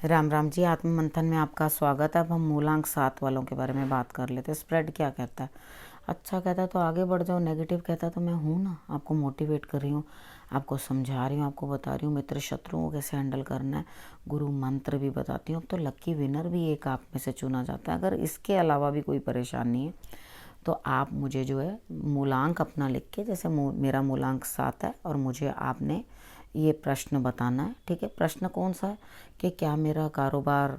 राम राम जी। आत्म मंथन में आपका स्वागत है। अब हम मूलांक 7 वालों के बारे में बात कर लेते हैं। स्प्रेड क्या कहता है? अच्छा कहता है तो आगे बढ़ जाओ, नेगेटिव कहता है तो मैं हूँ ना, आपको मोटिवेट कर रही हूँ, आपको समझा रही हूँ, आपको बता रही हूँ मित्र शत्रुओं को कैसे हैंडल करना है, गुरु मंत्र भी बताती हूँ। अब तो लक्की विनर भी एक आप में से चुना जाता है। अगर इसके अलावा भी कोई परेशानी है तो आप मुझे जो है मूलांक अपना लिख के, जैसे मेरा मूलांक 7 है और मुझे आपने ये प्रश्न बताना है। ठीक है, प्रश्न कौन सा है कि क्या मेरा कारोबार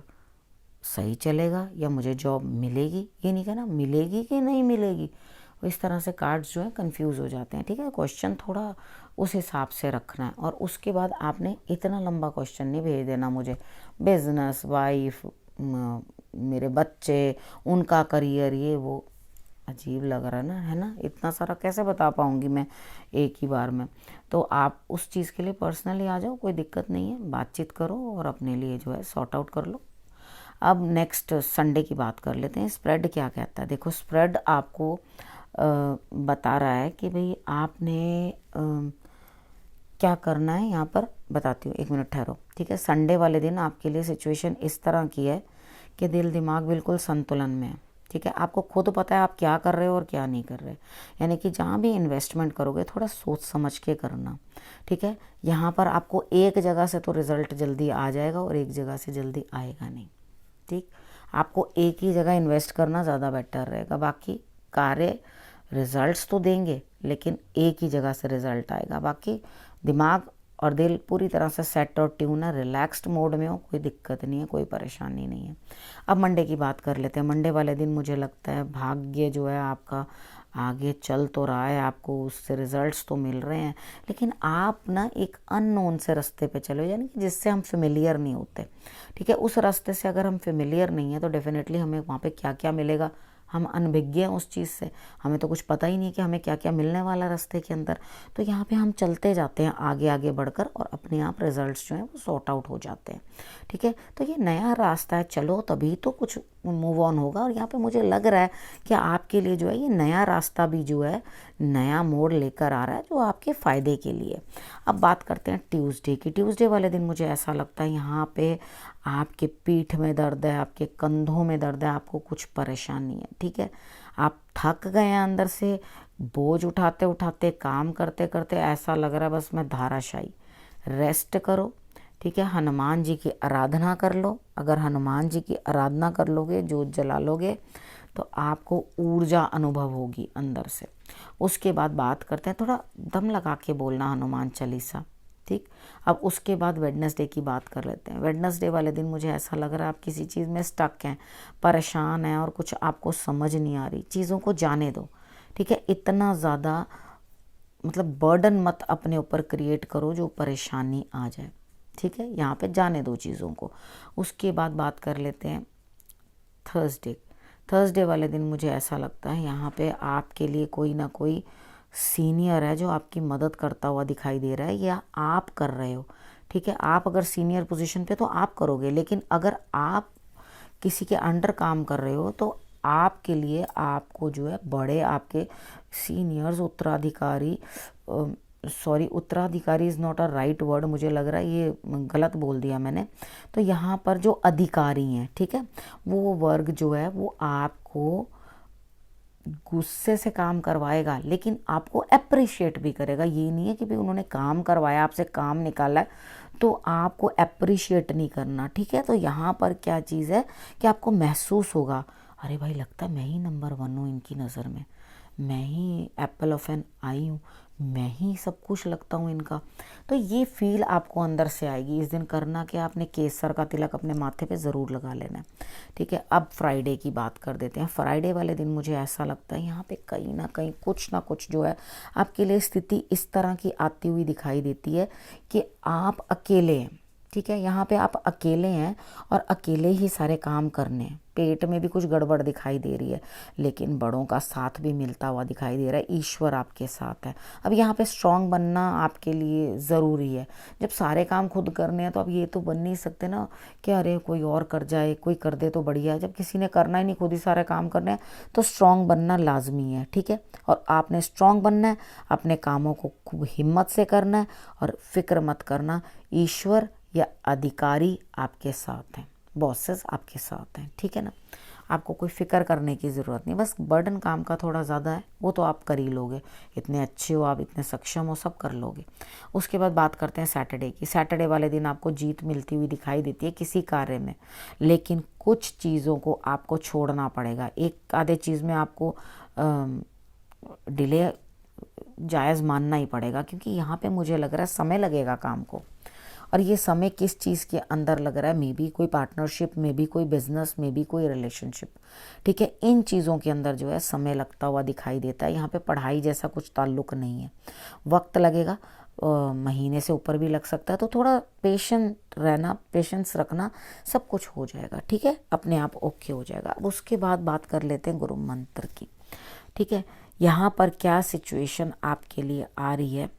सही चलेगा या मुझे जॉब मिलेगी, ये नहीं कहना मिलेगी कि नहीं मिलेगी। इस तरह से कार्ड्स जो है कंफ्यूज हो जाते हैं। ठीक है, क्वेश्चन थोड़ा उस हिसाब से रखना है। और उसके बाद आपने इतना लंबा क्वेश्चन नहीं भेज देना मुझे, बिजनेस, वाइफ, मेरे बच्चे, उनका करियर, ये वो अजीब लग रहा है ना, इतना सारा कैसे बता पाऊँगी मैं एक ही बार में। तो आप उस चीज़ के लिए पर्सनली आ जाओ, कोई दिक्कत नहीं है, बातचीत करो और अपने लिए जो है सॉर्ट आउट कर लो। अब नेक्स्ट संडे की बात कर लेते हैं। स्प्रेड क्या कहता है? देखो, स्प्रेड आपको बता रहा है कि भाई आपने क्या करना है। यहाँ पर बताती हूँ, एक मिनट ठहरो। ठीक है, संडे वाले दिन आपके लिए सिचुएशन इस तरह की है कि दिल दिमाग बिल्कुल संतुलन में है। ठीक है, आपको खुद पता है आप क्या कर रहे हो और क्या नहीं कर रहे। यानी कि जहाँ भी इन्वेस्टमेंट करोगे थोड़ा सोच समझ के करना। ठीक है, यहाँ पर आपको एक जगह से तो रिजल्ट जल्दी आ जाएगा और एक जगह से जल्दी आएगा नहीं। ठीक, आपको एक ही जगह इन्वेस्ट करना ज़्यादा बेटर रहेगा। बाकी कार्य रिजल्ट्स तो देंगे लेकिन एक ही जगह से रिजल्ट आएगा। बाकी दिमाग और दिल पूरी तरह से सेट और ट्यून है, रिलैक्स्ड मोड में हो, कोई दिक्कत नहीं है, कोई परेशानी नहीं है। अब मंडे की बात कर लेते हैं। मंडे वाले दिन मुझे लगता है भाग्य जो है आपका आगे चल तो रहा है, आपको उससे रिजल्ट्स तो मिल रहे हैं, लेकिन आप ना एक अननोन से रास्ते पे चलो, यानी कि जिससे हम फेमिलियर नहीं होते। ठीक है, उस रास्ते से अगर हम फेमिलियर नहीं है तो डेफिनेटली हमें वहाँ पे क्या क्या मिलेगा, हम अनभिज्ञ हैं उस चीज़ से, हमें तो कुछ पता ही नहीं कि हमें क्या क्या मिलने वाला रास्ते के अंदर। तो यहाँ पे हम चलते जाते हैं आगे आगे बढ़कर और अपने आप रिजल्ट्स जो हैं वो सॉर्ट आउट हो जाते हैं। ठीक है, तो ये नया रास्ता है, चलो तभी तो कुछ मूव ऑन होगा। और यहाँ पे मुझे लग रहा है कि आपके लिए जो है ये नया रास्ता भी जो है नया मोड़ लेकर आ रहा है जो आपके फ़ायदे के लिए। अब बात करते हैं ट्यूसडे की। ट्यूसडे वाले दिन मुझे ऐसा लगता है यहाँ पे आपके पीठ में दर्द है, आपके कंधों में दर्द है, आपको कुछ परेशानी है। ठीक है, आप थक गए हैं अंदर से, बोझ उठाते उठाते, काम करते करते, ऐसा लग रहा है बस मैं धाराशायी। रेस्ट करो। ठीक है, हनुमान जी की आराधना कर लो। अगर हनुमान जी की आराधना कर लोगे, जोत जला लोगे, तो आपको ऊर्जा अनुभव होगी अंदर से। उसके बाद बात करते हैं, थोड़ा दम लगा के बोलना हनुमान चालीसा। ठीक, अब उसके बाद वेडनेसडे की बात कर लेते हैं। वेडनेसडे वाले दिन मुझे ऐसा लग रहा है आप किसी चीज़ में स्टक हैं, परेशान हैं और कुछ आपको समझ नहीं आ रही। चीज़ों को जाने दो। ठीक है, इतना ज़्यादा मतलब बर्डन मत अपने ऊपर क्रिएट करो जो परेशानी आ जाए। ठीक है, यहाँ पे जाने दो चीज़ों को। उसके बाद बात कर लेते हैं थर्सडे। थर्सडे वाले दिन मुझे ऐसा लगता है यहाँ पे आपके लिए कोई ना कोई सीनियर है जो आपकी मदद करता हुआ दिखाई दे रहा है, या आप कर रहे हो। ठीक है, आप अगर सीनियर पोजीशन पे तो आप करोगे, लेकिन अगर आप किसी के अंडर काम कर रहे हो तो आपके लिए आपको जो है बड़े आपके सीनियर्स, उत्तराधिकारी, सॉरी उत्तराधिकारी is not a right word, मुझे लग रहा है ये गलत बोल दिया मैंने। तो यहाँ पर जो अधिकारी हैं, ठीक है, वो वर्ग जो है वो आपको गुस्से से काम करवाएगा लेकिन आपको अप्रिशिएट भी करेगा। ये नहीं है कि भाई उन्होंने काम करवाया, आपसे काम निकाला है तो आपको अप्रिशिएट नहीं करना। ठीक है, तो यहाँ पर क्या चीज़ है कि आपको महसूस होगा, अरे भाई लगता है मैं ही नंबर 1 हूँ इनकी नज़र में, मैं ही एप्पल ऑफ एन आई हूँ, मैं ही सब कुछ लगता हूँ इनका। तो ये फील आपको अंदर से आएगी। इस दिन करना क्या, आपने केसर का तिलक अपने माथे पे ज़रूर लगा लेना है। ठीक है, अब फ्राइडे की बात कर देते हैं। फ्राइडे वाले दिन मुझे ऐसा लगता है यहाँ पे कहीं ना कहीं कुछ ना कुछ जो है आपके लिए स्थिति इस तरह की आती हुई दिखाई देती है कि आप अकेले हैं। ठीक है, यहाँ पे आप अकेले हैं और अकेले ही सारे काम करने हैं। पेट में भी कुछ गड़बड़ दिखाई दे रही है लेकिन बड़ों का साथ भी मिलता हुआ दिखाई दे रहा है, ईश्वर आपके साथ है। अब यहाँ पे स्ट्रांग बनना आपके लिए ज़रूरी है। जब सारे काम खुद करने हैं तो अब ये तो बन नहीं सकते ना कि अरे कोई और कर जाए, कोई कर दे तो बढ़िया है। जब किसी ने करना ही नहीं, खुद ही सारे काम करने हैं, तो स्ट्रांग बनना लाजमी है। ठीक है, और आपने स्ट्रांग बनना है, अपने कामों को खूब हिम्मत से करना है और फिक्र मत करना, ईश्वर या अधिकारी आपके साथ हैं, बॉसेस आपके साथ हैं, ठीक है ना। आपको कोई फिक्र करने की ज़रूरत नहीं, बस बर्डन काम का थोड़ा ज़्यादा है, वो तो आप कर ही लोगे, इतने अच्छे हो आप, इतने सक्षम हो, सब कर लोगे। उसके बाद बात करते हैं सैटरडे की। सैटरडे वाले दिन आपको जीत मिलती हुई दिखाई देती है किसी कार्य में, लेकिन कुछ चीज़ों को आपको छोड़ना पड़ेगा। एक आधे चीज़ में आपको डिले जायज़ मानना ही पड़ेगा, क्योंकि यहाँ पे मुझे लग रहा है समय लगेगा काम को। और ये समय किस चीज़ के अंदर लग रहा है, मे बी कोई पार्टनरशिप, मे बी कोई बिजनेस, मे बी कोई रिलेशनशिप, ठीक है। इन चीज़ों के अंदर जो है समय लगता हुआ दिखाई देता है। यहाँ पे पढ़ाई जैसा कुछ ताल्लुक नहीं है, वक्त लगेगा, महीने से ऊपर भी लग सकता है। तो थोड़ा पेशेंट रहना, पेशेंस रखना, सब कुछ हो जाएगा, ठीक है, अपने आप ओके हो जाएगा। अब उसके बाद बात कर लेते हैं गुरु मंत्र की, ठीक है। यहाँ पर क्या सिचुएशन आपके लिए आ रही है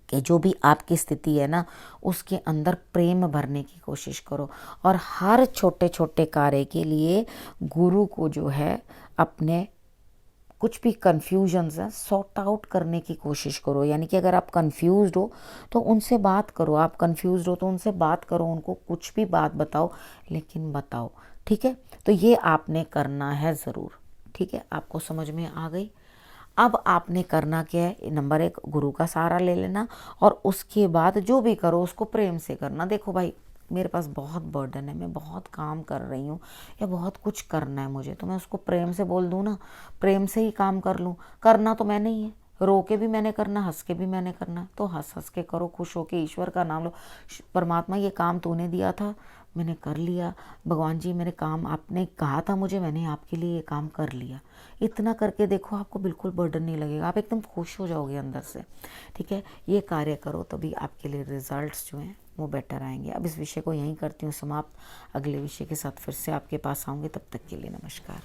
कि जो भी आपकी स्थिति है ना, उसके अंदर प्रेम भरने की कोशिश करो, और हर छोटे छोटे कार्य के लिए गुरु को जो है अपने कुछ भी कन्फ्यूजन्स है सॉर्ट आउट करने की कोशिश करो। यानी कि अगर आप कंफ्यूज्ड हो तो उनसे बात करो, आप कंफ्यूज्ड हो तो उनसे बात करो, उनको कुछ भी बात बताओ, लेकिन बताओ, ठीक है। तो ये आपने करना है ज़रूर, ठीक है। आपको समझ में आ गई। अब आपने करना क्या है, नंबर 1 गुरु का सहारा ले लेना, और उसके बाद जो भी करो उसको प्रेम से करना। देखो भाई, मेरे पास बहुत बर्डन है, मैं बहुत काम कर रही हूँ या बहुत कुछ करना है मुझे, तो मैं उसको प्रेम से बोल दूँ ना, प्रेम से ही काम कर लूँ। करना तो मैंने ही है, रो के भी मैंने करना, हंस के भी मैंने करना, तो हंस हंस के करो, खुश हो के ईश्वर का नाम लो। परमात्मा, ये काम तूने दिया था, मैंने कर लिया। भगवान जी, मेरे काम आपने कहा था मुझे, मैंने आपके लिए ये काम कर लिया। इतना करके देखो, आपको बिल्कुल बर्डन नहीं लगेगा, आप एकदम खुश हो जाओगे अंदर से, ठीक है। ये कार्य करो, तभी आपके लिए रिजल्ट्स जो हैं वो बेटर आएंगे। अब इस विषय को यहीं करती हूँ समाप्त। अगले विषय के साथ फिर से आपके पास आऊँगी, तब तक के लिए नमस्कार।